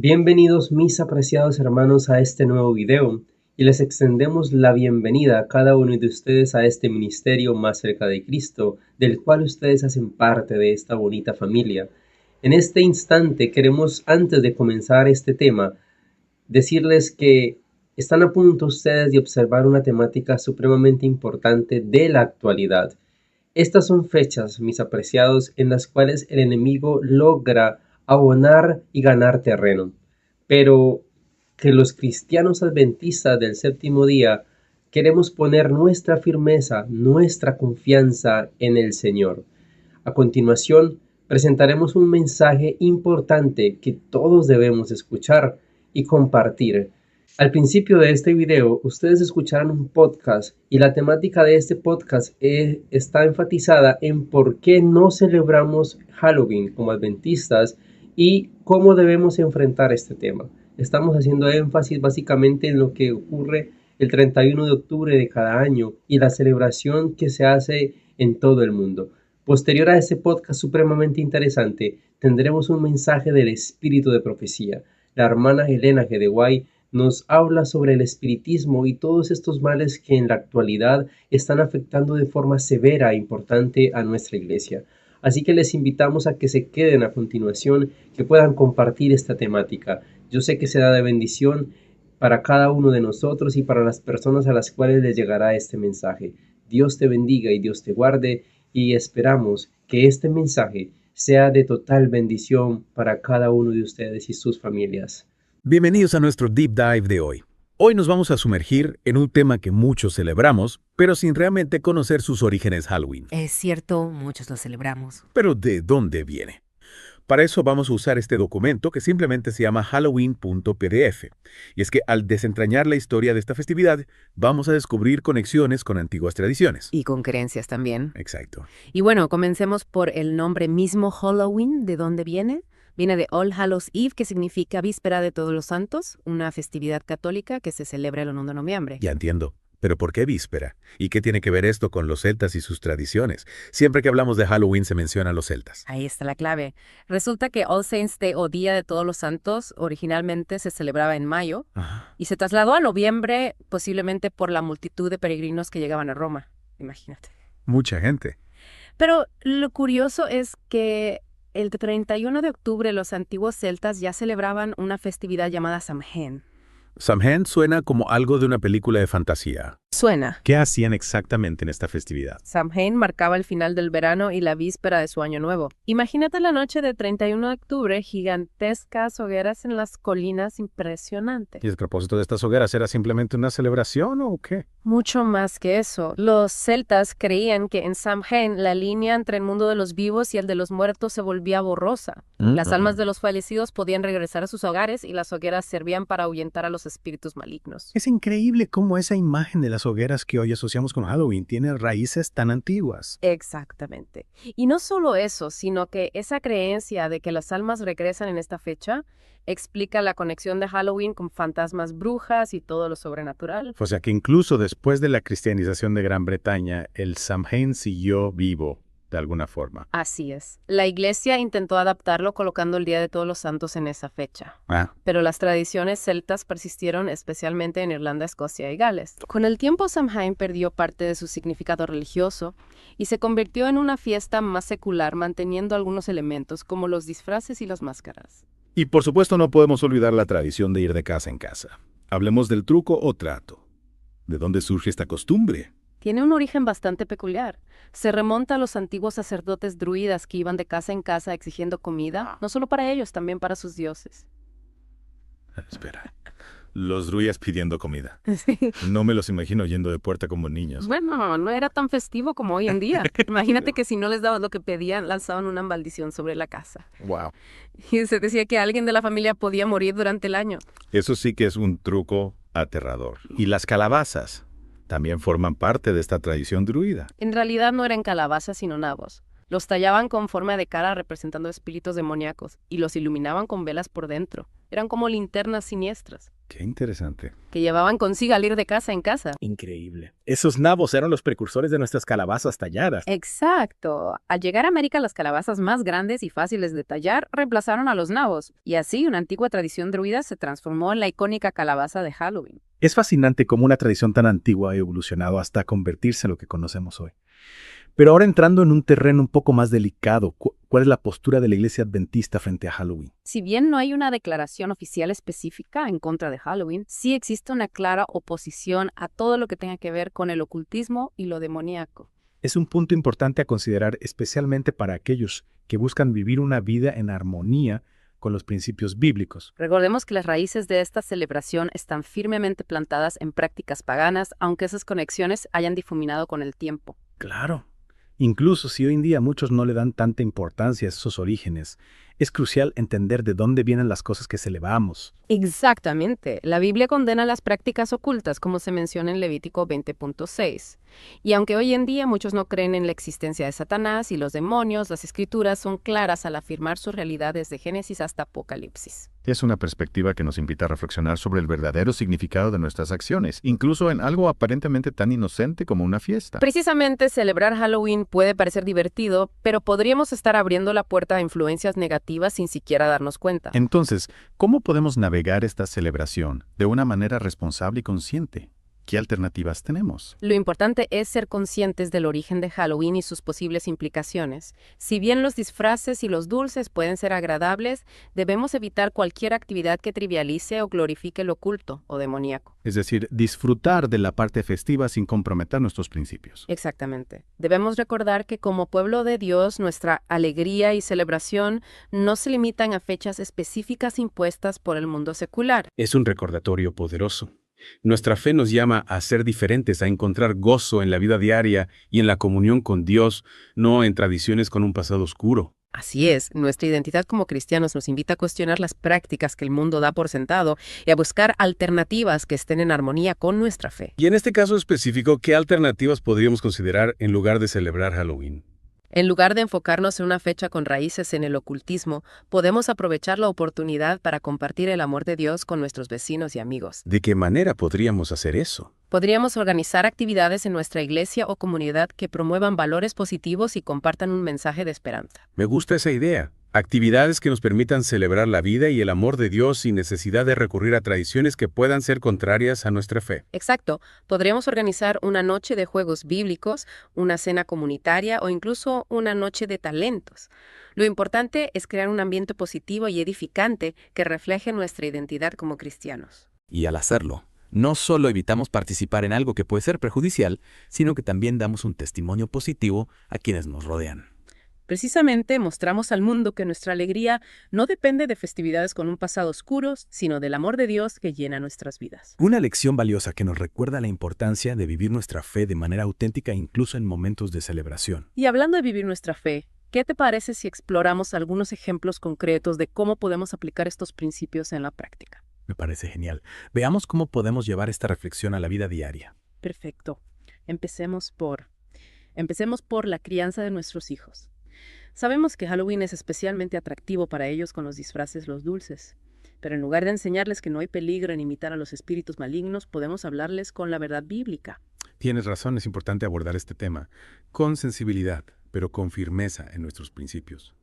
Bienvenidos mis apreciados hermanos a este nuevo video y les extendemos la bienvenida a cada uno de ustedes a este ministerio más cerca de Cristo, del cual ustedes hacen parte de esta bonita familia. En este instante queremos, antes de comenzar este tema, decirles que están a punto ustedes de observar una temática supremamente importante de la actualidad. Estas son fechas, mis apreciados, en las cuales el enemigo logra abonar y ganar terreno, pero que los cristianos adventistas del séptimo día queremos poner nuestra firmeza, nuestra confianza en el Señor. A continuación, presentaremos un mensaje importante que todos debemos escuchar y compartir. Al principio de este video, ustedes escucharán un podcast y la temática de este podcast está enfatizada en por qué no celebramos Halloween como adventistas y cómo debemos enfrentar este tema. Estamos haciendo énfasis básicamente en lo que ocurre el 31 de octubre de cada año y la celebración que se hace en todo el mundo. Posterior a este podcast supremamente interesante, tendremos un mensaje del espíritu de profecía. La hermana Elena G. de White nos habla sobre el espiritismo y todos estos males que en la actualidad están afectando de forma severa e importante a nuestra iglesia. Así que les invitamos a que se queden a continuación, que puedan compartir esta temática. Yo sé que será de bendición para cada uno de nosotros y para las personas a las cuales les llegará este mensaje. Dios te bendiga y Dios te guarde y esperamos que este mensaje sea de total bendición para cada uno de ustedes y sus familias. Bienvenidos a nuestro Deep Dive de hoy. Hoy nos vamos a sumergir en un tema que muchos celebramos, pero sin realmente conocer sus orígenes Halloween. Es cierto, muchos lo celebramos. Pero ¿de dónde viene? Para eso vamos a usar este documento que simplemente se llama halloween.pdf. Y es que al desentrañar la historia de esta festividad, vamos a descubrir conexiones con antiguas tradiciones. Y con creencias también. Exacto. Y bueno, comencemos por el nombre mismo Halloween. ¿De dónde viene? Viene de All Hallows Eve, que significa Víspera de Todos los Santos, una festividad católica que se celebra el 1 de noviembre. Ya entiendo. ¿Pero por qué víspera? ¿Y qué tiene que ver esto con los celtas y sus tradiciones? Siempre que hablamos de Halloween se menciona a los celtas. Ahí está la clave. Resulta que All Saints Day o Día de Todos los Santos originalmente se celebraba en mayo y se trasladó a noviembre posiblemente por la multitud de peregrinos que llegaban a Roma. Imagínate. Mucha gente. Pero lo curioso es que el 31 de octubre los antiguos celtas ya celebraban una festividad llamada Samhain. Samhain suena como algo de una película de fantasía. Suena. ¿Qué hacían exactamente en esta festividad? Samhain marcaba el final del verano y la víspera de su año nuevo. Imagínate la noche del 31 de octubre, gigantescas hogueras en las colinas, impresionante. ¿Y el propósito de estas hogueras era simplemente una celebración o qué? Mucho más que eso. Los celtas creían que en Samhain la línea entre el mundo de los vivos y el de los muertos se volvía borrosa. Las almas de los fallecidos podían regresar a sus hogares y las hogueras servían para ahuyentar a los espíritus malignos. Es increíble cómo esa imagen de las hogueras que hoy asociamos con Halloween tiene raíces tan antiguas. Exactamente. Y no solo eso, sino que esa creencia de que las almas regresan en esta fecha explica la conexión de Halloween con fantasmas, brujas y todo lo sobrenatural. O sea que incluso después de la cristianización de Gran Bretaña, el Samhain siguió vivo de alguna forma. Así es. La iglesia intentó adaptarlo colocando el Día de Todos los Santos en esa fecha. Pero las tradiciones celtas persistieron especialmente en Irlanda, Escocia y Gales. Con el tiempo Samhain perdió parte de su significado religioso y se convirtió en una fiesta más secular, manteniendo algunos elementos como los disfraces y las máscaras. Y por supuesto no podemos olvidar la tradición de ir de casa en casa. Hablemos del truco o trato. ¿De dónde surge esta costumbre? Tiene un origen bastante peculiar. Se remonta a los antiguos sacerdotes druidas que iban de casa en casa exigiendo comida, no solo para ellos, también para sus dioses. Espera. Los druidas pidiendo comida. Sí. No me los imagino yendo de puerta como niños. Bueno, no era tan festivo como hoy en día. Imagínate que si no les dabas lo que pedían, lanzaban una maldición sobre la casa. Wow. Y se decía que alguien de la familia podía morir durante el año. Eso sí que es un truco aterrador. ¿Y las calabazas? También forman parte de esta tradición druida. En realidad no eran calabazas, sino nabos. Los tallaban con forma de cara representando espíritus demoníacos y los iluminaban con velas por dentro. Eran como linternas siniestras Qué interesante. que llevaban consigo al ir de casa en casa. Increíble. Esos nabos eran los precursores de nuestras calabazas talladas. Exacto. Al llegar a América, las calabazas más grandes y fáciles de tallar reemplazaron a los nabos, y así una antigua tradición druida se transformó en la icónica calabaza de Halloween. Es fascinante cómo una tradición tan antigua ha evolucionado hasta convertirse en lo que conocemos hoy. Pero ahora entrando en un terreno un poco más delicado, ¿cuál es la postura de la Iglesia Adventista frente a Halloween? Si bien no hay una declaración oficial específica en contra de Halloween, sí existe una clara oposición a todo lo que tenga que ver con el ocultismo y lo demoníaco. Es un punto importante a considerar, especialmente para aquellos que buscan vivir una vida en armonía con los principios bíblicos. Recordemos que las raíces de esta celebración están firmemente plantadas en prácticas paganas, aunque esas conexiones hayan difuminado con el tiempo. Claro. Incluso si hoy en día muchos no le dan tanta importancia a esos orígenes, es crucial entender de dónde vienen las cosas que celebramos. Exactamente. La Biblia condena las prácticas ocultas, como se menciona en Levítico 20.6. Y aunque hoy en día muchos no creen en la existencia de Satanás y los demonios, las Escrituras son claras al afirmar su realidad desde Génesis hasta Apocalipsis. Es una perspectiva que nos invita a reflexionar sobre el verdadero significado de nuestras acciones, incluso en algo aparentemente tan inocente como una fiesta. Precisamente celebrar Halloween puede parecer divertido, pero podríamos estar abriendo la puerta a influencias negativas sin siquiera darnos cuenta. Entonces, ¿cómo podemos navegar esta celebración de una manera responsable y consciente? ¿Qué alternativas tenemos? Lo importante es ser conscientes del origen de Halloween y sus posibles implicaciones. Si bien los disfraces y los dulces pueden ser agradables, debemos evitar cualquier actividad que trivialice o glorifique lo oculto o demoníaco. Es decir, disfrutar de la parte festiva sin comprometer nuestros principios. Exactamente. Debemos recordar que como pueblo de Dios, nuestra alegría y celebración no se limitan a fechas específicas impuestas por el mundo secular. Es un recordatorio poderoso. Nuestra fe nos llama a ser diferentes, a encontrar gozo en la vida diaria y en la comunión con Dios, no en tradiciones con un pasado oscuro. Así es, nuestra identidad como cristianos nos invita a cuestionar las prácticas que el mundo da por sentado y a buscar alternativas que estén en armonía con nuestra fe. Y en este caso específico, ¿qué alternativas podríamos considerar en lugar de celebrar Halloween? En lugar de enfocarnos en una fecha con raíces en el ocultismo, podemos aprovechar la oportunidad para compartir el amor de Dios con nuestros vecinos y amigos. ¿De qué manera podríamos hacer eso? Podríamos organizar actividades en nuestra iglesia o comunidad que promuevan valores positivos y compartan un mensaje de esperanza. Me gusta esa idea. Actividades que nos permitan celebrar la vida y el amor de Dios sin necesidad de recurrir a tradiciones que puedan ser contrarias a nuestra fe. Exacto. Podríamos organizar una noche de juegos bíblicos, una cena comunitaria o incluso una noche de talentos. Lo importante es crear un ambiente positivo y edificante que refleje nuestra identidad como cristianos. Y al hacerlo, no solo evitamos participar en algo que puede ser perjudicial, sino que también damos un testimonio positivo a quienes nos rodean. Precisamente mostramos al mundo que nuestra alegría no depende de festividades con un pasado oscuro, sino del amor de Dios que llena nuestras vidas. Una lección valiosa que nos recuerda la importancia de vivir nuestra fe de manera auténtica incluso en momentos de celebración. Y hablando de vivir nuestra fe, ¿qué te parece si exploramos algunos ejemplos concretos de cómo podemos aplicar estos principios en la práctica? Me parece genial. Veamos cómo podemos llevar esta reflexión a la vida diaria. Perfecto. Empecemos por la crianza de nuestros hijos. Sabemos que Halloween es especialmente atractivo para ellos con los disfraces, los dulces. Pero en lugar de enseñarles que no hay peligro en imitar a los espíritus malignos, podemos hablarles con la verdad bíblica. Tienes razón, es importante abordar este tema con sensibilidad, pero con firmeza en nuestros principios.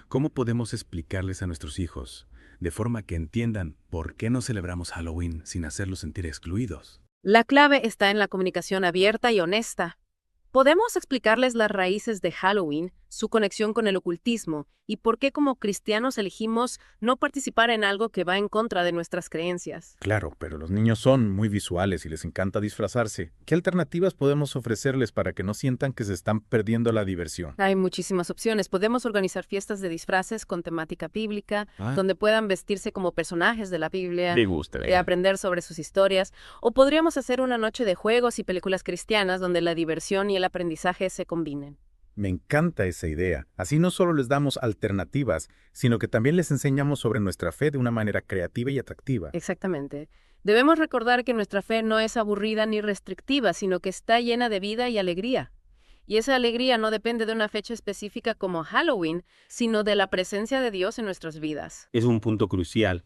¿Cómo podemos explicarles a nuestros hijos de forma que entiendan por qué no celebramos Halloween sin hacerlos sentir excluidos? La clave está en la comunicación abierta y honesta. Podemos explicarles las raíces de Halloween, su conexión con el ocultismo y por qué como cristianos elegimos no participar en algo que va en contra de nuestras creencias. Claro, pero los niños son muy visuales y les encanta disfrazarse. ¿Qué alternativas podemos ofrecerles para que no sientan que se están perdiendo la diversión? Hay muchísimas opciones. Podemos organizar fiestas de disfraces con temática bíblica, donde puedan vestirse como personajes de la Biblia, aprender sobre sus historias. O podríamos hacer una noche de juegos y películas cristianas donde la diversión y el aprendizaje se combinen. Me encanta esa idea. Así no solo les damos alternativas, sino que también les enseñamos sobre nuestra fe de una manera creativa y atractiva. Exactamente. Debemos recordar que nuestra fe no es aburrida ni restrictiva, sino que está llena de vida y alegría. Y esa alegría no depende de una fecha específica como Halloween, sino de la presencia de Dios en nuestras vidas. Es un punto crucial.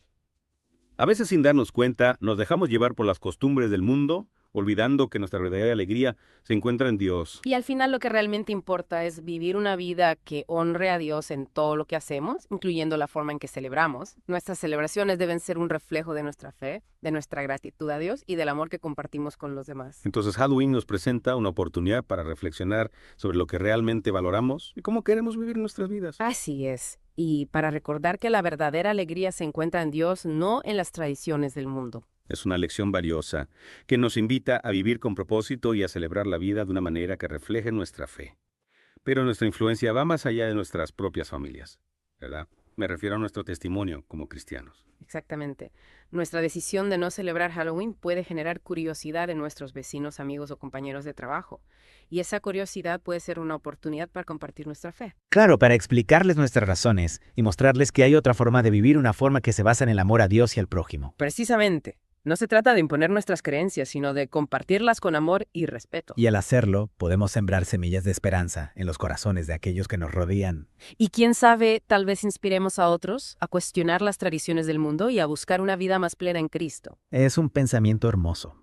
A veces sin darnos cuenta, nos dejamos llevar por las costumbres del mundo, olvidando que nuestra verdadera alegría se encuentra en Dios. Y al final lo que realmente importa es vivir una vida que honre a Dios en todo lo que hacemos, incluyendo la forma en que celebramos. Nuestras celebraciones deben ser un reflejo de nuestra fe, de nuestra gratitud a Dios y del amor que compartimos con los demás. Entonces Halloween nos presenta una oportunidad para reflexionar sobre lo que realmente valoramos y cómo queremos vivir nuestras vidas. Así es. Y para recordar que la verdadera alegría se encuentra en Dios, no en las tradiciones del mundo. Es una lección valiosa que nos invita a vivir con propósito y a celebrar la vida de una manera que refleje nuestra fe. Pero nuestra influencia va más allá de nuestras propias familias, ¿verdad? Me refiero a nuestro testimonio como cristianos. Exactamente. Nuestra decisión de no celebrar Halloween puede generar curiosidad en nuestros vecinos, amigos o compañeros de trabajo. Y esa curiosidad puede ser una oportunidad para compartir nuestra fe. Claro, para explicarles nuestras razones y mostrarles que hay otra forma de vivir, una forma que se basa en el amor a Dios y al prójimo. Precisamente. No se trata de imponer nuestras creencias, sino de compartirlas con amor y respeto. Y al hacerlo, podemos sembrar semillas de esperanza en los corazones de aquellos que nos rodean. Y quién sabe, tal vez inspiremos a otros a cuestionar las tradiciones del mundo y a buscar una vida más plena en Cristo. Es un pensamiento hermoso.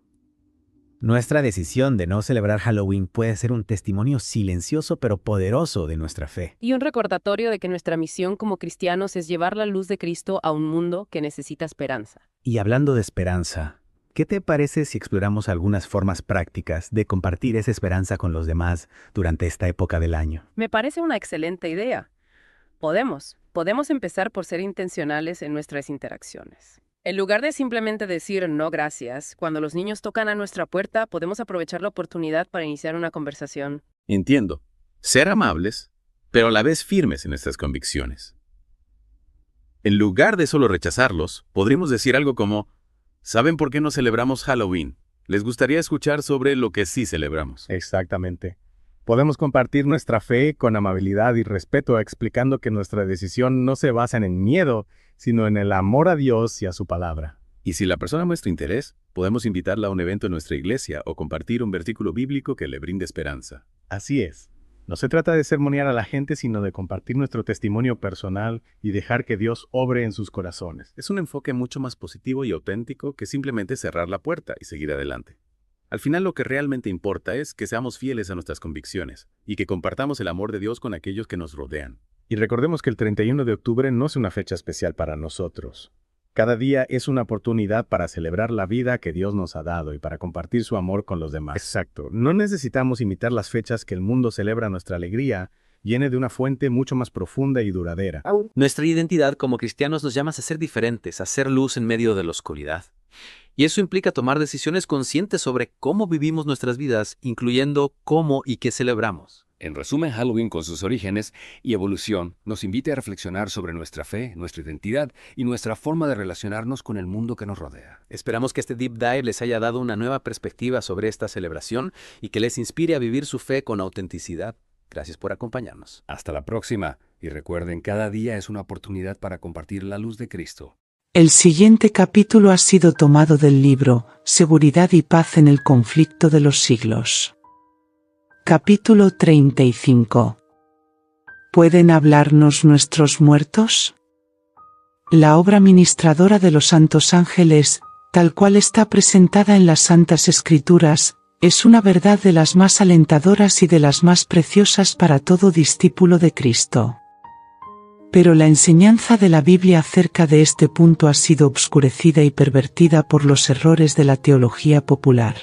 Nuestra decisión de no celebrar Halloween puede ser un testimonio silencioso pero poderoso de nuestra fe. Y un recordatorio de que nuestra misión como cristianos es llevar la luz de Cristo a un mundo que necesita esperanza. Y hablando de esperanza, ¿qué te parece si exploramos algunas formas prácticas de compartir esa esperanza con los demás durante esta época del año? Me parece una excelente idea. Podemos empezar por ser intencionales en nuestras interacciones. En lugar de simplemente decir no gracias, cuando los niños tocan a nuestra puerta, podemos aprovechar la oportunidad para iniciar una conversación. Entiendo. Ser amables, pero a la vez firmes en nuestras convicciones. En lugar de solo rechazarlos, podríamos decir algo como, ¿saben por qué no celebramos Halloween? ¿Les gustaría escuchar sobre lo que sí celebramos? Exactamente. Podemos compartir nuestra fe con amabilidad y respeto, explicando que nuestra decisión no se basa en el miedo, sino en el amor a Dios y a su palabra. Y si la persona muestra interés, podemos invitarla a un evento en nuestra iglesia o compartir un versículo bíblico que le brinde esperanza. Así es. No se trata de sermonear a la gente, sino de compartir nuestro testimonio personal y dejar que Dios obre en sus corazones. Es un enfoque mucho más positivo y auténtico que simplemente cerrar la puerta y seguir adelante. Al final lo que realmente importa es que seamos fieles a nuestras convicciones y que compartamos el amor de Dios con aquellos que nos rodean. Y recordemos que el 31 de octubre no es una fecha especial para nosotros. Cada día es una oportunidad para celebrar la vida que Dios nos ha dado y para compartir su amor con los demás. Exacto. No necesitamos imitar las fechas que el mundo celebra. Nuestra alegría viene de una fuente mucho más profunda y duradera. Nuestra identidad como cristianos nos llama a ser diferentes, a ser luz en medio de la oscuridad. Y eso implica tomar decisiones conscientes sobre cómo vivimos nuestras vidas, incluyendo cómo y qué celebramos. En resumen, Halloween con sus orígenes y evolución nos invita a reflexionar sobre nuestra fe, nuestra identidad y nuestra forma de relacionarnos con el mundo que nos rodea. Esperamos que este Deep Dive les haya dado una nueva perspectiva sobre esta celebración y que les inspire a vivir su fe con autenticidad. Gracias por acompañarnos. Hasta la próxima, y recuerden, cada día es una oportunidad para compartir la luz de Cristo. El siguiente capítulo ha sido tomado del libro Seguridad y paz en el conflicto de los siglos. Capítulo 35. ¿Pueden hablarnos nuestros muertos? La obra ministradora de los santos ángeles, tal cual está presentada en las Santas Escrituras, es una verdad de las más alentadoras y de las más preciosas para todo discípulo de Cristo. Pero la enseñanza de la Biblia acerca de este punto ha sido obscurecida y pervertida por los errores de la teología popular.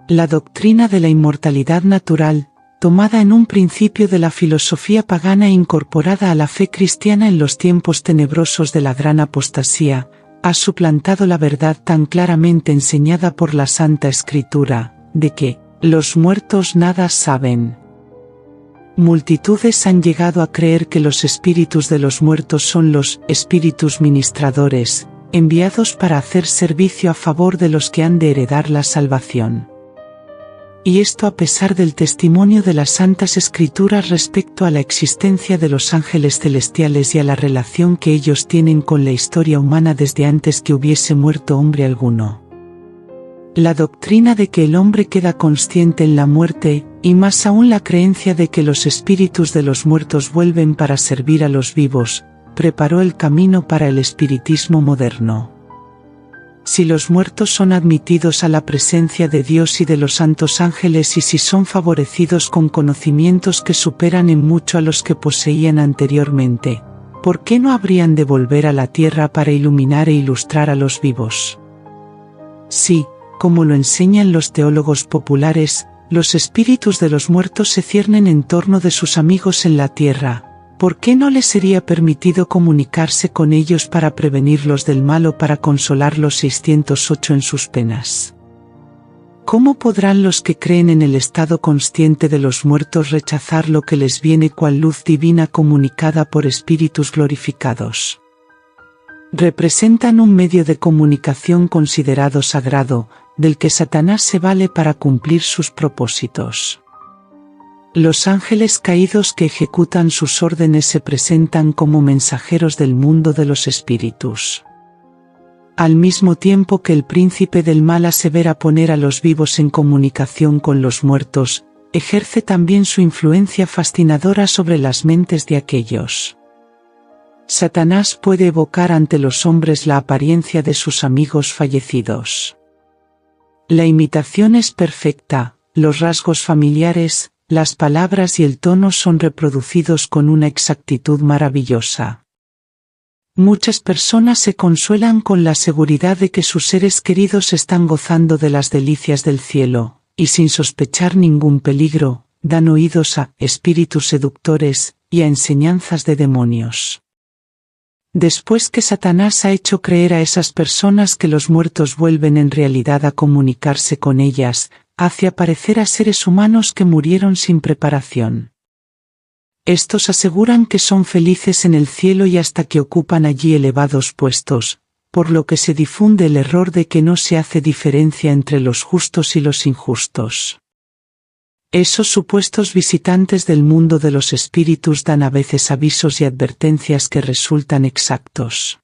La doctrina de la inmortalidad natural, tomada en un principio de la filosofía pagana e incorporada a la fe cristiana en los tiempos tenebrosos de la gran apostasía, ha suplantado la verdad tan claramente enseñada por la Santa Escritura, de que los muertos nada saben. Multitudes han llegado a creer que los espíritus de los muertos son los espíritus ministradores, enviados para hacer servicio a favor de los que han de heredar la salvación. Y esto a pesar del testimonio de las Santas Escrituras respecto a la existencia de los ángeles celestiales y a la relación que ellos tienen con la historia humana desde antes que hubiese muerto hombre alguno. La doctrina de que el hombre queda consciente en la muerte, y más aún la creencia de que los espíritus de los muertos vuelven para servir a los vivos, preparó el camino para el espiritismo moderno. Si los muertos son admitidos a la presencia de Dios y de los santos ángeles y si son favorecidos con conocimientos que superan en mucho a los que poseían anteriormente, ¿por qué no habrían de volver a la tierra para iluminar e ilustrar a los vivos? Sí, como lo enseñan los teólogos populares, los espíritus de los muertos se ciernen en torno de sus amigos en la tierra. ¿Por qué no les sería permitido comunicarse con ellos para prevenirlos del mal o para consolar los 608 en sus penas? ¿Cómo podrán los que creen en el estado consciente de los muertos rechazar lo que les viene cual luz divina comunicada por espíritus glorificados? Representan un medio de comunicación considerado sagrado, del que Satanás se vale para cumplir sus propósitos. Los ángeles caídos que ejecutan sus órdenes se presentan como mensajeros del mundo de los espíritus. Al mismo tiempo que el príncipe del mal asevera poner a los vivos en comunicación con los muertos, ejerce también su influencia fascinadora sobre las mentes de aquellos. Satanás puede evocar ante los hombres la apariencia de sus amigos fallecidos. La imitación es perfecta, los rasgos familiares, las palabras y el tono son reproducidos con una exactitud maravillosa. Muchas personas se consuelan con la seguridad de que sus seres queridos están gozando de las delicias del cielo, y sin sospechar ningún peligro, dan oídos a espíritus seductores y a enseñanzas de demonios. Después que Satanás ha hecho creer a esas personas que los muertos vuelven en realidad a comunicarse con ellas, hace aparecer a seres humanos que murieron sin preparación. Estos aseguran que son felices en el cielo y hasta que ocupan allí elevados puestos, por lo que se difunde el error de que no se hace diferencia entre los justos y los injustos. Esos supuestos visitantes del mundo de los espíritus dan a veces avisos y advertencias que resultan exactos.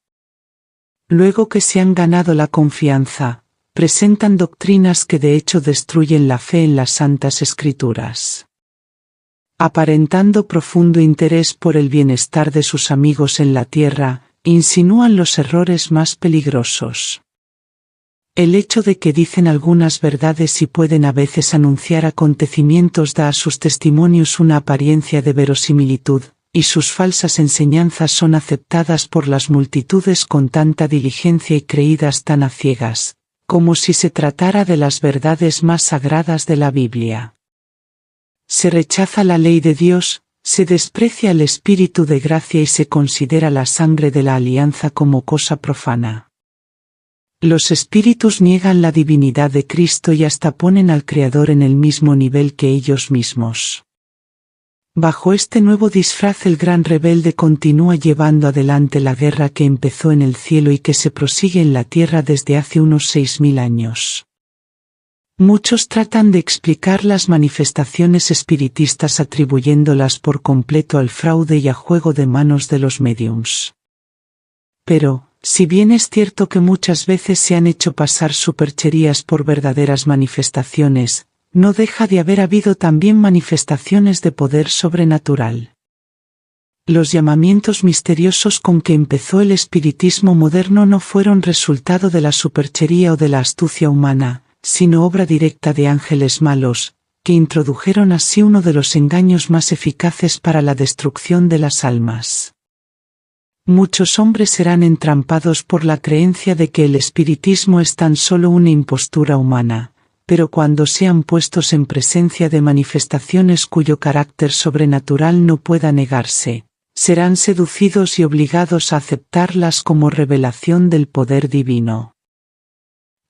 Luego que se han ganado la confianza, presentan doctrinas que de hecho destruyen la fe en las Santas Escrituras. Aparentando profundo interés por el bienestar de sus amigos en la tierra, insinúan los errores más peligrosos. El hecho de que dicen algunas verdades y pueden a veces anunciar acontecimientos da a sus testimonios una apariencia de verosimilitud, y sus falsas enseñanzas son aceptadas por las multitudes con tanta diligencia y creídas tan a ciegas, como si se tratara de las verdades más sagradas de la Biblia. Se rechaza la ley de Dios, se desprecia el Espíritu de gracia y se considera la sangre de la alianza como cosa profana. Los espíritus niegan la divinidad de Cristo y hasta ponen al Creador en el mismo nivel que ellos mismos. Bajo este nuevo disfraz el gran rebelde continúa llevando adelante la guerra que empezó en el cielo y que se prosigue en la tierra desde hace unos 6000 años. Muchos tratan de explicar las manifestaciones espiritistas atribuyéndolas por completo al fraude y a juego de manos de los médiums. Pero, si bien es cierto que muchas veces se han hecho pasar supercherías por verdaderas manifestaciones, no deja de haber habido también manifestaciones de poder sobrenatural. Los llamamientos misteriosos con que empezó el espiritismo moderno no fueron resultado de la superchería o de la astucia humana, sino obra directa de ángeles malos, que introdujeron así uno de los engaños más eficaces para la destrucción de las almas. Muchos hombres serán entrampados por la creencia de que el espiritismo es tan solo una impostura humana, pero cuando sean puestos en presencia de manifestaciones cuyo carácter sobrenatural no pueda negarse, serán seducidos y obligados a aceptarlas como revelación del poder divino.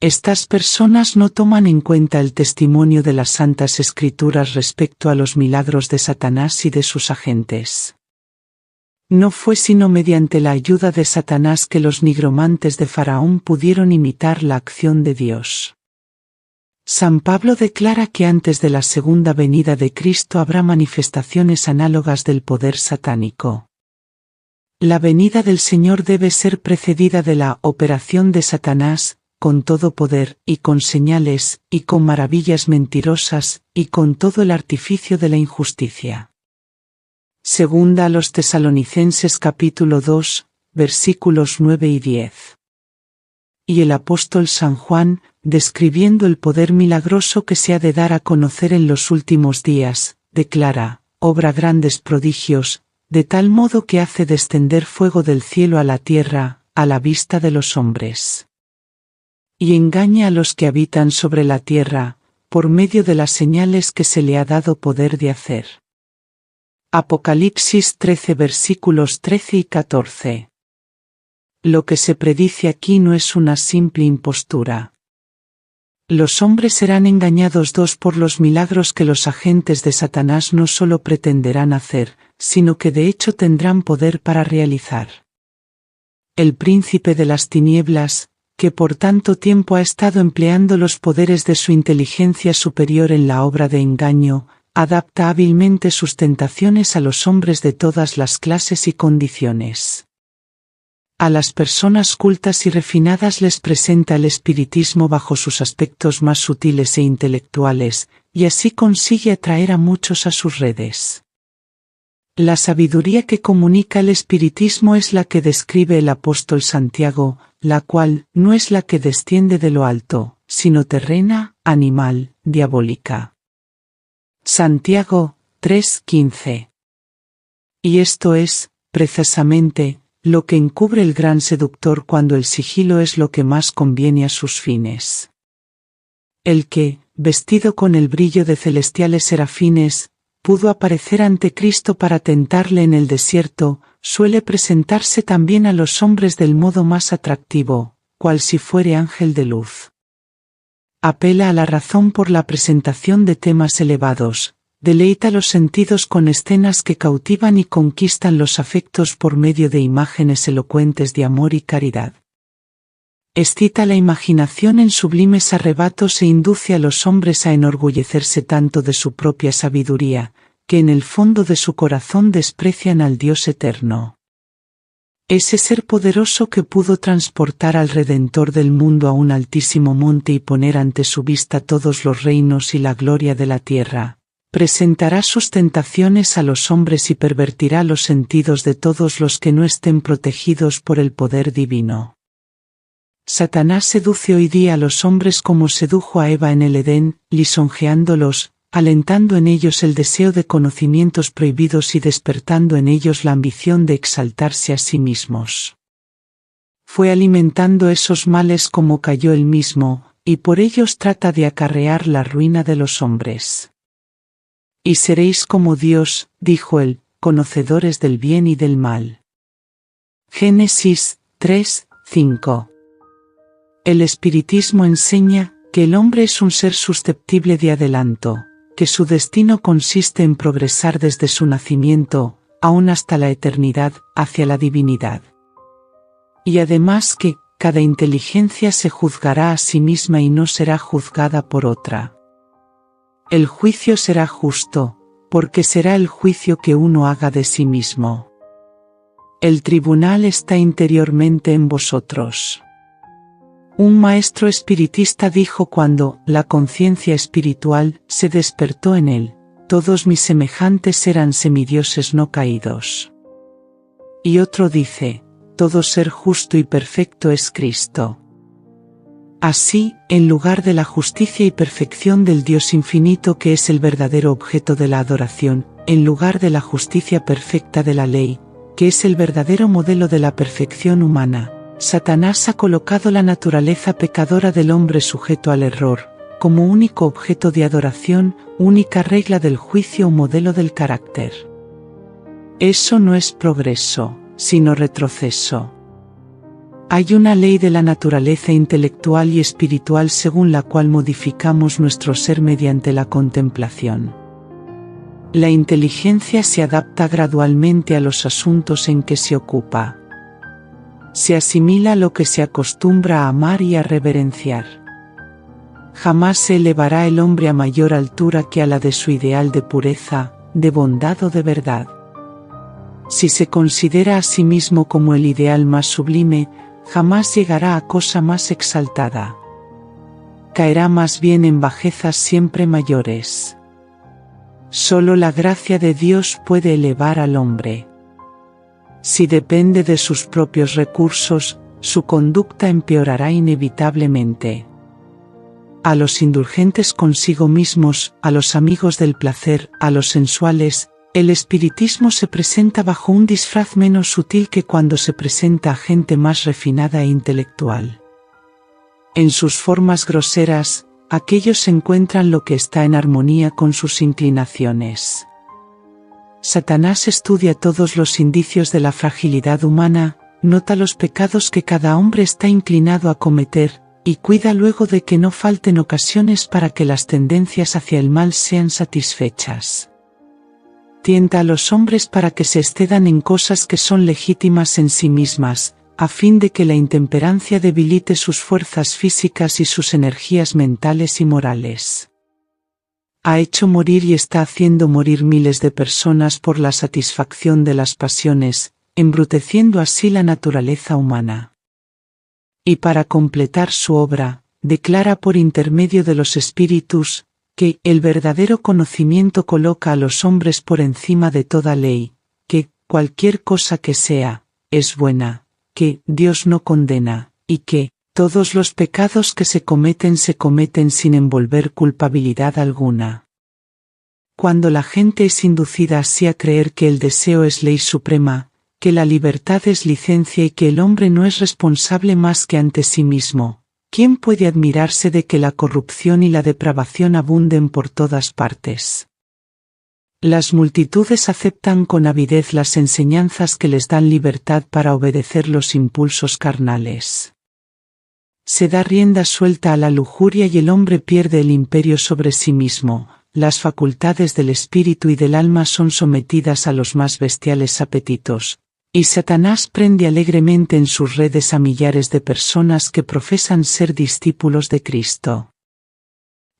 Estas personas no toman en cuenta el testimonio de las Santas Escrituras respecto a los milagros de Satanás y de sus agentes. No fue sino mediante la ayuda de Satanás que los nigromantes de Faraón pudieron imitar la acción de Dios. San Pablo declara que antes de la segunda venida de Cristo habrá manifestaciones análogas del poder satánico. La venida del Señor debe ser precedida de la operación de Satanás, con todo poder, y con señales, y con maravillas mentirosas, y con todo el artificio de la injusticia. Segunda a los Tesalonicenses capítulo 2, versículos 9 y 10. Y el apóstol San Juan, describiendo el poder milagroso que se ha de dar a conocer en los últimos días, declara: obra grandes prodigios, de tal modo que hace descender fuego del cielo a la tierra, a la vista de los hombres. Y engaña a los que habitan sobre la tierra, por medio de las señales que se le ha dado poder de hacer. Apocalipsis 13 versículos 13 y 14. Lo que se predice aquí no es una simple impostura. Los hombres serán engañados por los milagros que los agentes de Satanás no solo pretenderán hacer, sino que de hecho tendrán poder para realizar. El príncipe de las tinieblas, que por tanto tiempo ha estado empleando los poderes de su inteligencia superior en la obra de engaño, adapta hábilmente sus tentaciones a los hombres de todas las clases y condiciones. A las personas cultas y refinadas les presenta el espiritismo bajo sus aspectos más sutiles e intelectuales, y así consigue atraer a muchos a sus redes. La sabiduría que comunica el espiritismo es la que describe el apóstol Santiago, la cual no es la que desciende de lo alto, sino terrena, animal, diabólica. Santiago 3:15. Y esto es, precisamente, lo que encubre el gran seductor cuando el sigilo es lo que más conviene a sus fines. El que, vestido con el brillo de celestiales serafines, pudo aparecer ante Cristo para tentarle en el desierto, suele presentarse también a los hombres del modo más atractivo, cual si fuere ángel de luz. Apela a la razón por la presentación de temas elevados, deleita los sentidos con escenas que cautivan y conquistan los afectos por medio de imágenes elocuentes de amor y caridad. Excita la imaginación en sublimes arrebatos e induce a los hombres a enorgullecerse tanto de su propia sabiduría, que en el fondo de su corazón desprecian al Dios eterno. Ese ser poderoso que pudo transportar al Redentor del mundo a un altísimo monte y poner ante su vista todos los reinos y la gloria de la tierra, presentará sus tentaciones a los hombres y pervertirá los sentidos de todos los que no estén protegidos por el poder divino. Satanás seduce hoy día a los hombres como sedujo a Eva en el Edén, lisonjeándolos, alentando en ellos el deseo de conocimientos prohibidos y despertando en ellos la ambición de exaltarse a sí mismos. Fue alimentando esos males como cayó él mismo, y por ellos trata de acarrear la ruina de los hombres. Y seréis como Dios, dijo él, conocedores del bien y del mal. Génesis 3:5. El espiritismo enseña que el hombre es un ser susceptible de adelanto, que su destino consiste en progresar desde su nacimiento, aún hasta la eternidad, hacia la divinidad. Y además que, cada inteligencia se juzgará a sí misma y no será juzgada por otra. El juicio será justo, porque será el juicio que uno haga de sí mismo. El tribunal está interiormente en vosotros. Un maestro espiritista dijo cuando la conciencia espiritual se despertó en él: todos mis semejantes eran semidioses no caídos. Y otro dice: todo ser justo y perfecto es Cristo. Así, en lugar de la justicia y perfección del Dios infinito que es el verdadero objeto de la adoración, en lugar de la justicia perfecta de la ley, que es el verdadero modelo de la perfección humana, Satanás ha colocado la naturaleza pecadora del hombre sujeto al error, como único objeto de adoración, única regla del juicio o modelo del carácter. Eso no es progreso, sino retroceso. Hay una ley de la naturaleza intelectual y espiritual según la cual modificamos nuestro ser mediante la contemplación. La inteligencia se adapta gradualmente a los asuntos en que se ocupa. Se asimila lo que se acostumbra a amar y a reverenciar. Jamás se elevará el hombre a mayor altura que a la de su ideal de pureza, de bondad o de verdad. Si se considera a sí mismo como el ideal más sublime, jamás llegará a cosa más exaltada. Caerá más bien en bajezas siempre mayores. Solo la gracia de Dios puede elevar al hombre. Si depende de sus propios recursos, su conducta empeorará inevitablemente. A los indulgentes consigo mismos, a los amigos del placer, a los sensuales, el espiritismo se presenta bajo un disfraz menos sutil que cuando se presenta a gente más refinada e intelectual. En sus formas groseras, aquellos encuentran lo que está en armonía con sus inclinaciones. Satanás estudia todos los indicios de la fragilidad humana, nota los pecados que cada hombre está inclinado a cometer, y cuida luego de que no falten ocasiones para que las tendencias hacia el mal sean satisfechas. Tienta a los hombres para que se excedan en cosas que son legítimas en sí mismas, a fin de que la intemperancia debilite sus fuerzas físicas y sus energías mentales y morales. Ha hecho morir y está haciendo morir miles de personas por la satisfacción de las pasiones, embruteciendo así la naturaleza humana. Y para completar su obra, declara por intermedio de los espíritus, que el verdadero conocimiento coloca a los hombres por encima de toda ley, que cualquier cosa que sea, es buena, que Dios no condena, y que todos los pecados que se cometen sin envolver culpabilidad alguna. Cuando la gente es inducida así a creer que el deseo es ley suprema, que la libertad es licencia y que el hombre no es responsable más que ante sí mismo, ¿quién puede admirarse de que la corrupción y la depravación abunden por todas partes? Las multitudes aceptan con avidez las enseñanzas que les dan libertad para obedecer los impulsos carnales. Se da rienda suelta a la lujuria y el hombre pierde el imperio sobre sí mismo. Las facultades del espíritu y del alma son sometidas a los más bestiales apetitos, y Satanás prende alegremente en sus redes a millares de personas que profesan ser discípulos de Cristo.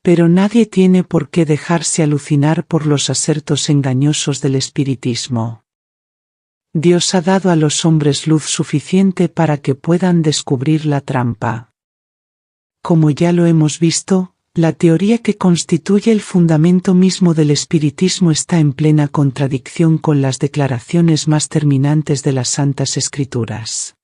Pero nadie tiene por qué dejarse alucinar por los asertos engañosos del espiritismo. Dios ha dado a los hombres luz suficiente para que puedan descubrir la trampa. Como ya lo hemos visto, la teoría que constituye el fundamento mismo del espiritismo está en plena contradicción con las declaraciones más terminantes de las Santas Escrituras.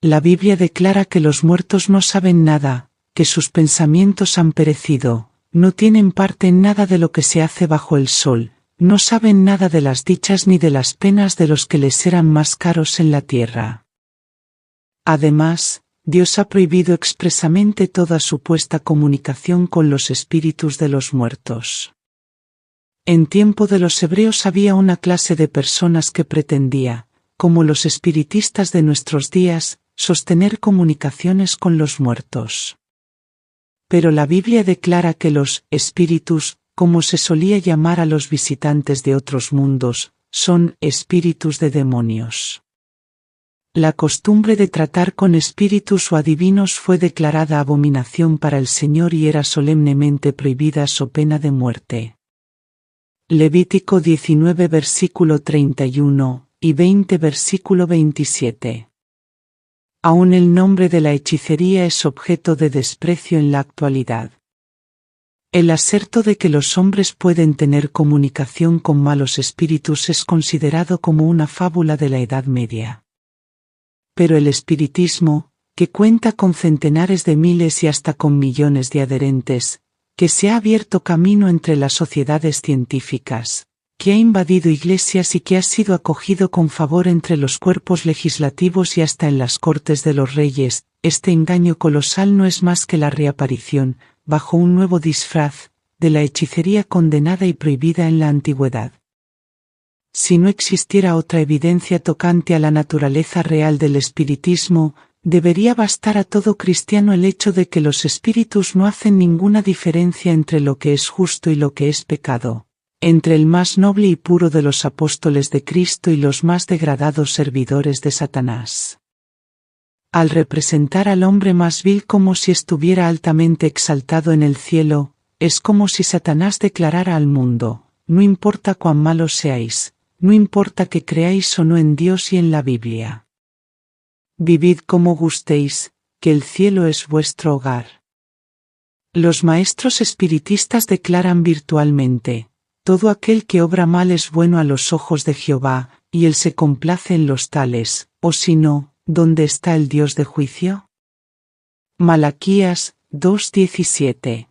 La Biblia declara que los muertos no saben nada, que sus pensamientos han perecido, no tienen parte en nada de lo que se hace bajo el sol, no saben nada de las dichas ni de las penas de los que les eran más caros en la tierra. Además, Dios ha prohibido expresamente toda supuesta comunicación con los espíritus de los muertos. En tiempo de los hebreos había una clase de personas que pretendía, como los espiritistas de nuestros días, sostener comunicaciones con los muertos. Pero la Biblia declara que los espíritus, como se solía llamar a los visitantes de otros mundos, son espíritus de demonios. La costumbre de tratar con espíritus o adivinos fue declarada abominación para el Señor y era solemnemente prohibida so pena de muerte. Levítico 19 versículo 31 y 20 versículo 27. Aún el nombre de la hechicería es objeto de desprecio en la actualidad. El aserto de que los hombres pueden tener comunicación con malos espíritus es considerado como una fábula de la Edad Media. Pero el espiritismo, que cuenta con centenares de miles y hasta con millones de adherentes, que se ha abierto camino entre las sociedades científicas, que ha invadido iglesias y que ha sido acogido con favor entre los cuerpos legislativos y hasta en las cortes de los reyes, este engaño colosal no es más que la reaparición, bajo un nuevo disfraz, de la hechicería condenada y prohibida en la antigüedad. Si no existiera otra evidencia tocante a la naturaleza real del espiritismo, debería bastar a todo cristiano el hecho de que los espíritus no hacen ninguna diferencia entre lo que es justo y lo que es pecado, entre el más noble y puro de los apóstoles de Cristo y los más degradados servidores de Satanás. Al representar al hombre más vil como si estuviera altamente exaltado en el cielo, es como si Satanás declarara al mundo: no importa cuán malos seáis, no importa que creáis o no en Dios y en la Biblia. Vivid como gustéis, que el cielo es vuestro hogar. Los maestros espiritistas declaran virtualmente: todo aquel que obra mal es bueno a los ojos de Jehová, y él se complace en los tales, o si no, ¿dónde está el Dios de juicio? Malaquías 2:17.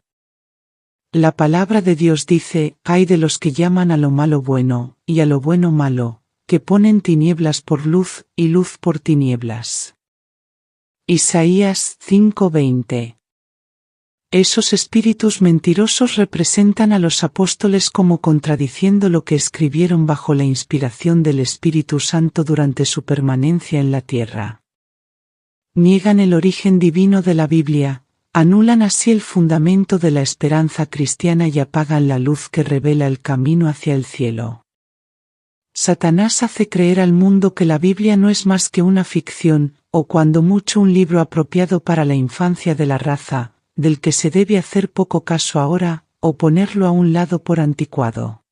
La palabra de Dios dice: ay de los que llaman a lo malo bueno, y a lo bueno malo, que ponen tinieblas por luz, y luz por tinieblas. Isaías 5:20. Esos espíritus mentirosos representan a los apóstoles como contradiciendo lo que escribieron bajo la inspiración del Espíritu Santo durante su permanencia en la tierra. Niegan el origen divino de la Biblia, anulan así el fundamento de la esperanza cristiana y apagan la luz que revela el camino hacia el cielo. Satanás hace creer al mundo que la Biblia no es más que una ficción, o cuando mucho un libro apropiado para la infancia de la raza, del que se debe hacer poco caso ahora, o ponerlo a un lado por anticuado.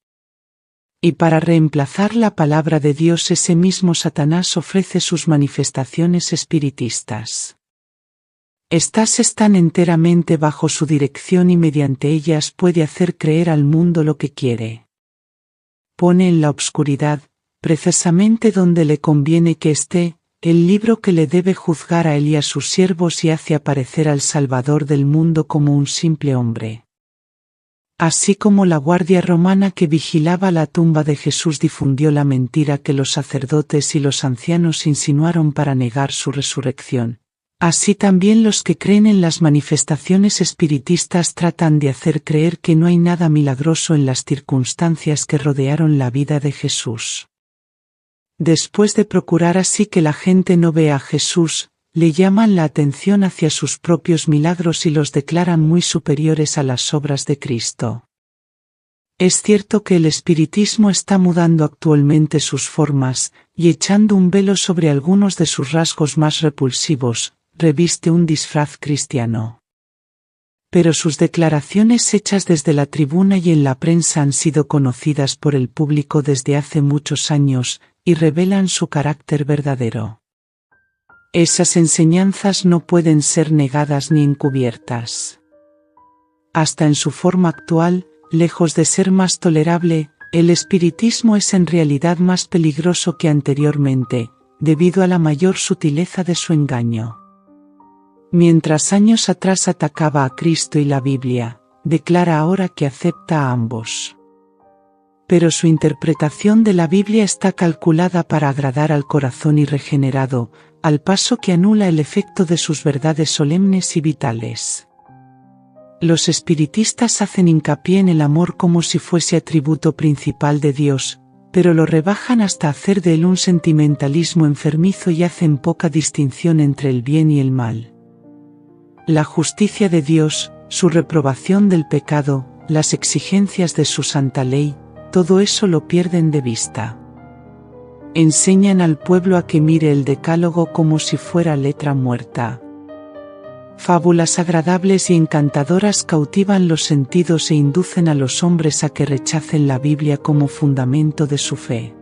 Y para reemplazar la palabra de Dios, ese mismo Satanás ofrece sus manifestaciones espiritistas. Estas están enteramente bajo su dirección y mediante ellas puede hacer creer al mundo lo que quiere. Pone en la obscuridad, precisamente donde le conviene que esté, el libro que le debe juzgar a él y a sus siervos, y hace aparecer al Salvador del mundo como un simple hombre. Así como la guardia romana que vigilaba la tumba de Jesús difundió la mentira que los sacerdotes y los ancianos insinuaron para negar su resurrección, así también los que creen en las manifestaciones espiritistas tratan de hacer creer que no hay nada milagroso en las circunstancias que rodearon la vida de Jesús. Después de procurar así que la gente no vea a Jesús, le llaman la atención hacia sus propios milagros y los declaran muy superiores a las obras de Cristo. Es cierto que el espiritismo está mudando actualmente sus formas, y echando un velo sobre algunos de sus rasgos más repulsivos, reviste un disfraz cristiano. Pero sus declaraciones hechas desde la tribuna y en la prensa han sido conocidas por el público desde hace muchos años, y revelan su carácter verdadero. Esas enseñanzas no pueden ser negadas ni encubiertas. Hasta en su forma actual, lejos de ser más tolerable, el espiritismo es en realidad más peligroso que anteriormente, debido a la mayor sutileza de su engaño. Mientras años atrás atacaba a Cristo y la Biblia, declara ahora que acepta a ambos. Pero su interpretación de la Biblia está calculada para agradar al corazón irregenerado, al paso que anula el efecto de sus verdades solemnes y vitales. Los espiritistas hacen hincapié en el amor como si fuese atributo principal de Dios, pero lo rebajan hasta hacer de él un sentimentalismo enfermizo y hacen poca distinción entre el bien y el mal. La justicia de Dios, su reprobación del pecado, las exigencias de su santa ley, todo eso lo pierden de vista. Enseñan al pueblo a que mire el decálogo como si fuera letra muerta. Fábulas agradables y encantadoras cautivan los sentidos e inducen a los hombres a que rechacen la Biblia como fundamento de su fe.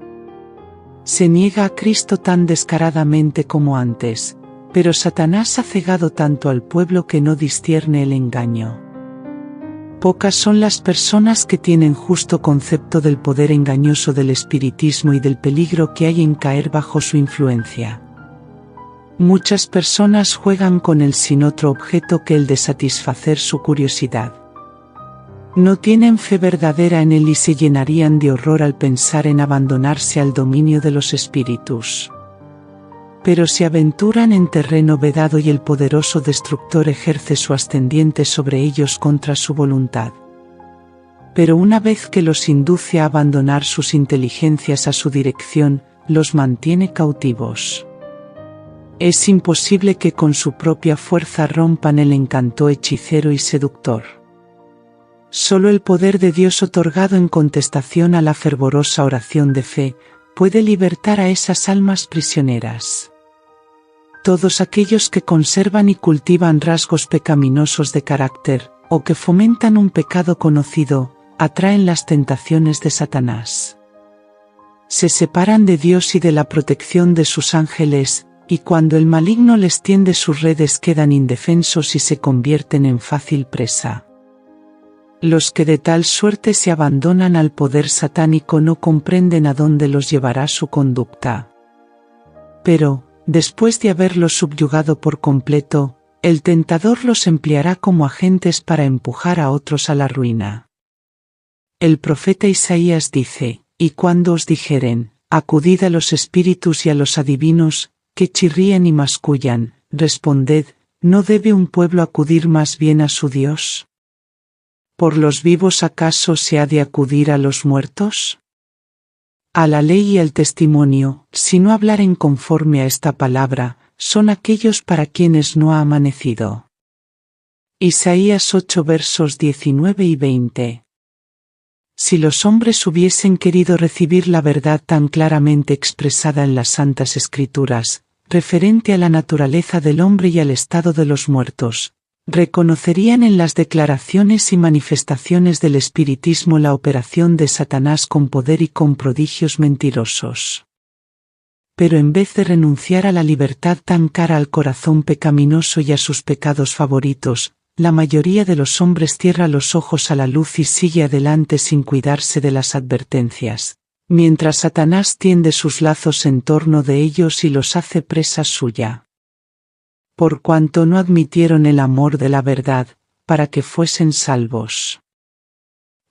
Se niega a Cristo tan descaradamente como antes, pero Satanás ha cegado tanto al pueblo que no discierne el engaño. Pocas son las personas que tienen justo concepto del poder engañoso del espiritismo y del peligro que hay en caer bajo su influencia. Muchas personas juegan con él sin otro objeto que el de satisfacer su curiosidad. No tienen fe verdadera en él y se llenarían de horror al pensar en abandonarse al dominio de los espíritus. Pero se aventuran en terreno vedado y el poderoso destructor ejerce su ascendiente sobre ellos contra su voluntad. Pero una vez que los induce a abandonar sus inteligencias a su dirección, los mantiene cautivos. Es imposible que con su propia fuerza rompan el encanto hechicero y seductor. Solo el poder de Dios otorgado en contestación a la fervorosa oración de fe, puede libertar a esas almas prisioneras. Todos aquellos que conservan y cultivan rasgos pecaminosos de carácter, o que fomentan un pecado conocido, atraen las tentaciones de Satanás. Se separan de Dios y de la protección de sus ángeles, y cuando el maligno les tiende sus redes quedan indefensos y se convierten en fácil presa. Los que de tal suerte se abandonan al poder satánico no comprenden a dónde los llevará su conducta. Pero, después de haberlos subyugado por completo, el tentador los empleará como agentes para empujar a otros a la ruina. El profeta Isaías dice: «Y cuando os dijeren, acudid a los espíritus y a los adivinos, que chirrían y mascullan, responded, ¿no debe un pueblo acudir más bien a su Dios? ¿Por los vivos acaso se ha de acudir a los muertos? A la ley y al testimonio, si no hablaren conforme a esta palabra, son aquellos para quienes no ha amanecido». Isaías 8 versos 19 y 20. Si los hombres hubiesen querido recibir la verdad tan claramente expresada en las Santas Escrituras, referente a la naturaleza del hombre y al estado de los muertos, reconocerían en las declaraciones y manifestaciones del espiritismo la operación de Satanás con poder y con prodigios mentirosos. Pero en vez de renunciar a la libertad tan cara al corazón pecaminoso y a sus pecados favoritos, la mayoría de los hombres cierra los ojos a la luz y sigue adelante sin cuidarse de las advertencias, mientras Satanás tiende sus lazos en torno de ellos y los hace presa suya. Por cuanto no admitieron el amor de la verdad, para que fuesen salvos.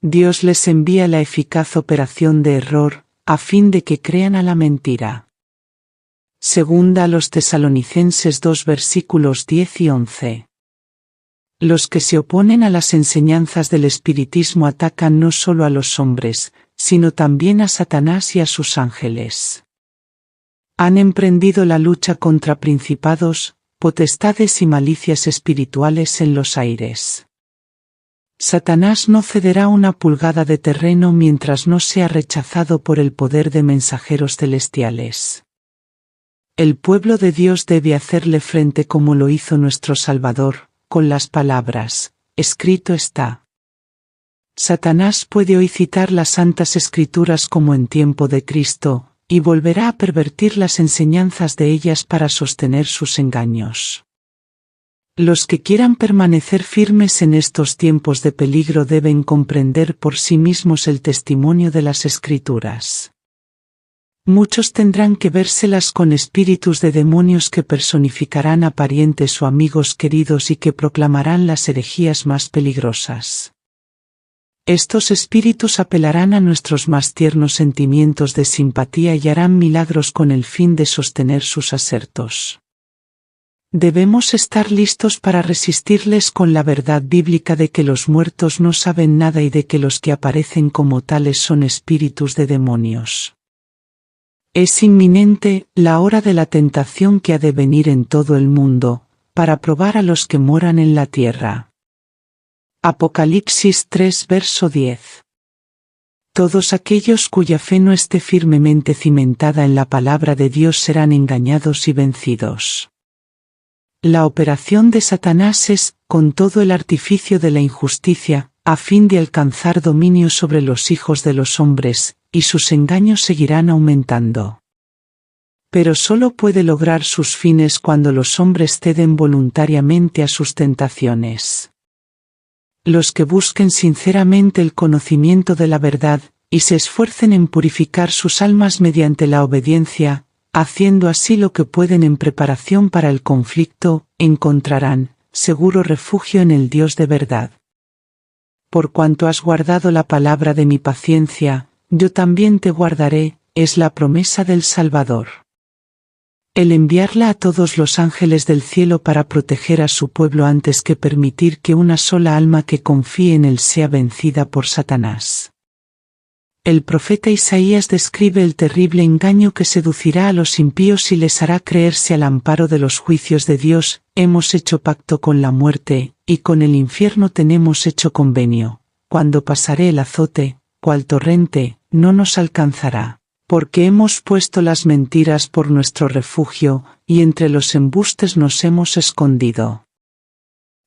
Dios les envía la eficaz operación de error, a fin de que crean a la mentira. Segunda a los Tesalonicenses 2 versículos 10 y 11. Los que se oponen a las enseñanzas del espiritismo atacan no solo a los hombres, sino también a Satanás y a sus ángeles. Han emprendido la lucha contra principados, potestades y malicias espirituales en los aires. Satanás no cederá una pulgada de terreno mientras no sea rechazado por el poder de mensajeros celestiales. El pueblo de Dios debe hacerle frente como lo hizo nuestro Salvador, con las palabras: «Escrito está». Satanás puede hoy citar las Santas Escrituras como en tiempo de Cristo, y volverá a pervertir las enseñanzas de ellas para sostener sus engaños. Los que quieran permanecer firmes en estos tiempos de peligro deben comprender por sí mismos el testimonio de las Escrituras. Muchos tendrán que vérselas con espíritus de demonios que personificarán a parientes o amigos queridos y que proclamarán las herejías más peligrosas. Estos espíritus apelarán a nuestros más tiernos sentimientos de simpatía y harán milagros con el fin de sostener sus asertos. Debemos estar listos para resistirles con la verdad bíblica de que los muertos no saben nada y de que los que aparecen como tales son espíritus de demonios. Es inminente la hora de la tentación que ha de venir en todo el mundo, para probar a los que moran en la tierra. Apocalipsis 3 verso 10. Todos aquellos cuya fe no esté firmemente cimentada en la palabra de Dios serán engañados y vencidos. La operación de Satanás es, con todo el artificio de la injusticia, a fin de alcanzar dominio sobre los hijos de los hombres, y sus engaños seguirán aumentando. Pero solo puede lograr sus fines cuando los hombres ceden voluntariamente a sus tentaciones. Los que busquen sinceramente el conocimiento de la verdad, y se esfuercen en purificar sus almas mediante la obediencia, haciendo así lo que pueden en preparación para el conflicto, encontrarán seguro refugio en el Dios de verdad. Por cuanto has guardado la palabra de mi paciencia, yo también te guardaré, es la promesa del Salvador. El enviarla a todos los ángeles del cielo para proteger a su pueblo antes que permitir que una sola alma que confíe en él sea vencida por Satanás. El profeta Isaías describe el terrible engaño que seducirá a los impíos y les hará creerse al amparo de los juicios de Dios: hemos hecho pacto con la muerte, y con el infierno tenemos hecho convenio. Cuando pasaré el azote, cual torrente, no nos alcanzará. Porque hemos puesto las mentiras por nuestro refugio, y entre los embustes nos hemos escondido.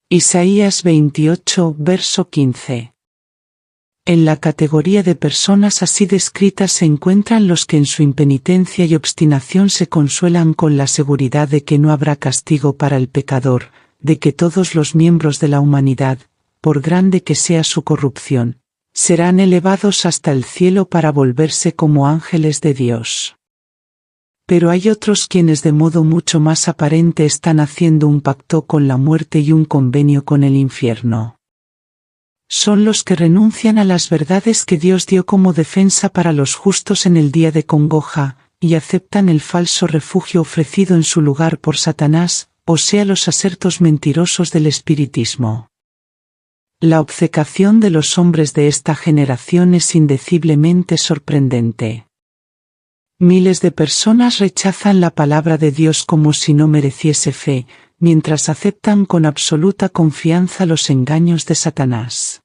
Isaías 28, verso 15. En la categoría de personas así descritas se encuentran los que en su impenitencia y obstinación se consuelan con la seguridad de que no habrá castigo para el pecador, de que todos los miembros de la humanidad, por grande que sea su corrupción, serán elevados hasta el cielo para volverse como ángeles de Dios. Pero hay otros quienes de modo mucho más aparente están haciendo un pacto con la muerte y un convenio con el infierno. Son los que renuncian a las verdades que Dios dio como defensa para los justos en el día de congoja, y aceptan el falso refugio ofrecido en su lugar por Satanás, o sea los asertos mentirosos del espiritismo. La obcecación de los hombres de esta generación es indeciblemente sorprendente. Miles de personas rechazan la palabra de Dios como si no mereciese fe, mientras aceptan con absoluta confianza los engaños de Satanás.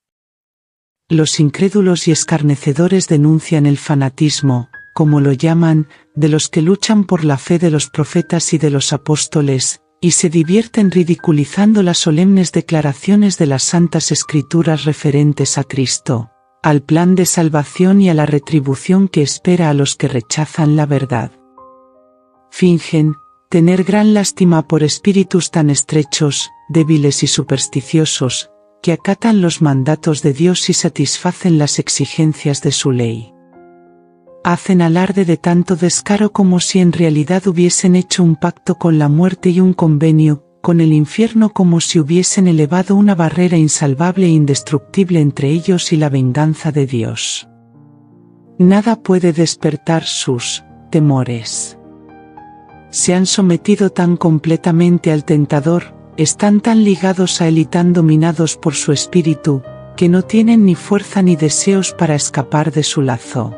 Los incrédulos y escarnecedores denuncian el fanatismo, como lo llaman, de los que luchan por la fe de los profetas y de los apóstoles, y se divierten ridiculizando las solemnes declaraciones de las Santas Escrituras referentes a Cristo, al plan de salvación y a la retribución que espera a los que rechazan la verdad. Fingen tener gran lástima por espíritus tan estrechos, débiles y supersticiosos, que acatan los mandatos de Dios y satisfacen las exigencias de su ley. Hacen alarde de tanto descaro como si en realidad hubiesen hecho un pacto con la muerte y un convenio con el infierno, como si hubiesen elevado una barrera insalvable e indestructible entre ellos y la venganza de Dios. Nada puede despertar sus temores. Se han sometido tan completamente al tentador, están tan ligados a él y tan dominados por su espíritu, que no tienen ni fuerza ni deseos para escapar de su lazo.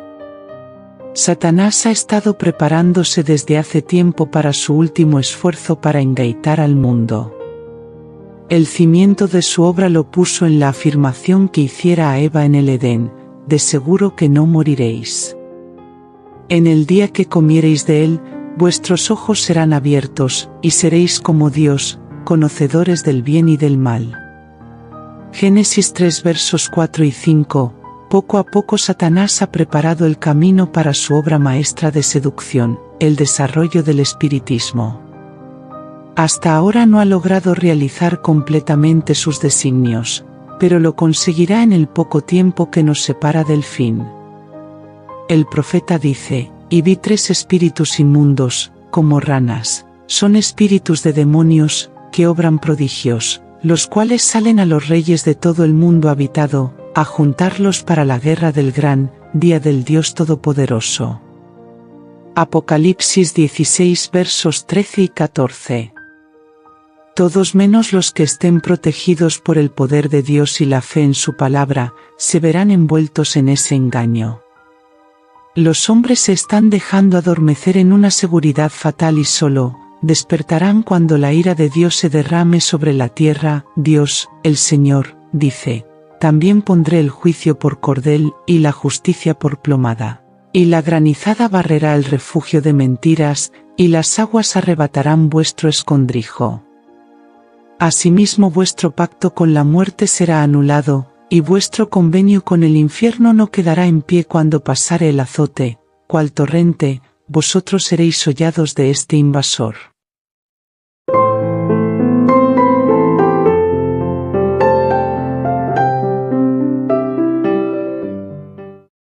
Satanás ha estado preparándose desde hace tiempo para su último esfuerzo para engaitar al mundo. El cimiento de su obra lo puso en la afirmación que hiciera a Eva en el Edén: de seguro que no moriréis. En el día que comiereis de él, vuestros ojos serán abiertos, y seréis como Dios, conocedores del bien y del mal. Génesis 3 versos 4 y 5. Poco a poco Satanás ha preparado el camino para su obra maestra de seducción, el desarrollo del espiritismo. Hasta ahora no ha logrado realizar completamente sus designios, pero lo conseguirá en el poco tiempo que nos separa del fin. El profeta dice: y vi 3 espíritus inmundos, como ranas, son espíritus de demonios, que obran prodigios, los cuales salen a los reyes de todo el mundo habitado, a juntarlos para la guerra del gran día del Dios Todopoderoso. Apocalipsis 16 versos 13 y 14. Todos menos los que estén protegidos por el poder de Dios y la fe en su palabra, se verán envueltos en ese engaño. Los hombres se están dejando adormecer en una seguridad fatal y solo despertarán cuando la ira de Dios se derrame sobre la tierra. Dios, el Señor, dice: también pondré el juicio por cordel y la justicia por plomada. Y la granizada barrerá el refugio de mentiras, y las aguas arrebatarán vuestro escondrijo. Asimismo vuestro pacto con la muerte será anulado, y vuestro convenio con el infierno no quedará en pie cuando pasare el azote, cual torrente, vosotros seréis hollados de este invasor.